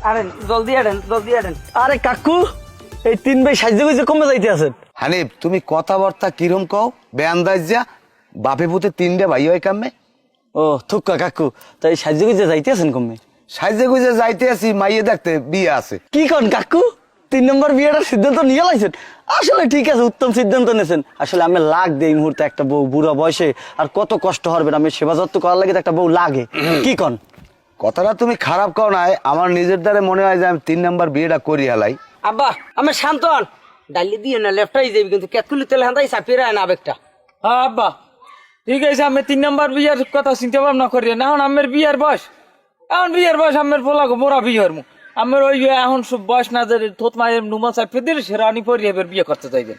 আরেন জলদি আরেন। আরে কাকু এই 3 ভাই সাহায্য কইছে কমে যাইতে আছেন। হানিফ তুমি কথাবার্তা কিরম কও বেআন্দাজ যা বাপে পুতে 3টে ভাই হয় কামে ও থুক্কা কাকু তাই সাহায্য কইছে যাইতে আছেন কমে। সাইজে গুজে যাইতে আছি মাইয়ে দেখতে বিয়ে আছে। কি কোন কাকু 3 নম্বর বিয়েটার সিদ্ধান্ত নিয়ে লাইছেন? আসলে ঠিক আছে, উত্তম সিদ্ধান্ত নিয়েছেন। আসলে আমি লাগ দেই এই মুহূর্তে একটা বউ বুড়া বয়সে আর কত কষ্ট হবে আমি সেবা যত্ন করার লাগে তো একটা বউ লাগে। কি কোন? কথাটা তুমি খারাপ কও নাই, আমার নিজের দ্বারে মনে হয় যে আমি 3 নাম্বার বিয়েটা করি হালাই। আব্বা আমি শান্তন ডালি দিয়ে না লেফটাই যাবি কিন্তু কেতকুলি তেলে হান্দাই চাপিয়ে রায় না আবেগটা। হ্যাঁ আব্বা ঠিক আছে, আমি 3 নম্বর বিয়ের কথা চিন্তা ভাবনা করি না। এখন আমার বিয়ের বয়স, আমার পোলাগো মোরা বিয়ে হরমু। আমার ওই এখন সব বয়স না যে থোত মায়ের নুমা চাপিয়ে দিলে সে রানী পরি এবার বিয়ে করতে চাইবেন।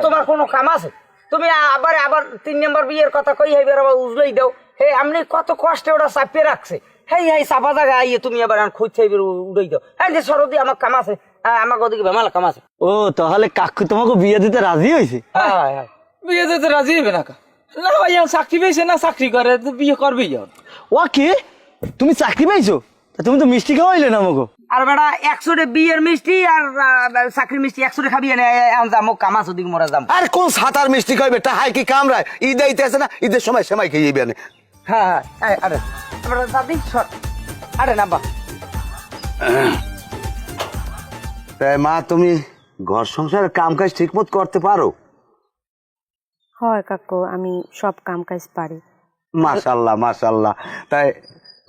তোমার কোনো কাম আছে? তুমি আবার 3 নম্বর বিয়ের কথা কই হইবে আবার উজলাই দাও। হে আমনি কত কষ্টে ওটা চাপিয়ে রাখছে, হেই চাপা জায়গা আইয়ে তুমি আবার খুঁজছে উড়াই দাও। হ্যাঁ যে সরদি আমার কাম আছে, আমার ওদিকে বেমালা কাম আছে। ও তাহলে কাকু তোমাকে বিয়ে দিতে রাজি হয়েছে? হ্যাঁ বিয়ে দিতে রাজি হবে না না ভাই, চাকরি পেয়েছে না চাকরি করে তো বিয়ে করবেই। ও কি তুমি চাকরি পাইছো? তা তুমি তো মিষ্টি খাওয়াইলে না আমাকে। আর বেটা 100 বিয়ের মিষ্টি আর চাকরি মিষ্টি 100 খাবি না যাবো কাম আছে ওদিকে মরা যাবো। আর কোন সাতার মিষ্টি খাইবে টাহাই কি কামরায়? ঈদ আইতে আছে না, ঈদের সময় সেমাই খেয়ে যাবে না। হ্যাঁ আরে দাদি সর আরে না বা তাই মা তুমি ঘর সংসারের কাম কাজ ঠিক মতো করতে পারো? হয় কাকু, আমি সব কাম কাজ পারি। মাশাল্লাহ মাশাল্লাহ। তাই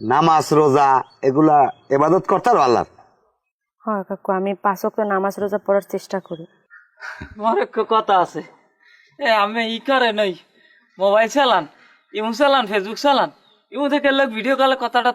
নামাজ রোজা এগুলা ইবাদত করতে পারো আল্লাহর? হয় কাকু, আমি 5 ওয়াক্ত নামাজ রোজা পড়ার চেষ্টা করি। আমার একটা কথা আছে, আমি করে নই মোবাইল চালান, ইমু চালান, ফেসবুক চালান, ইমু থেকে লোক ভিডিও কলে কথাটা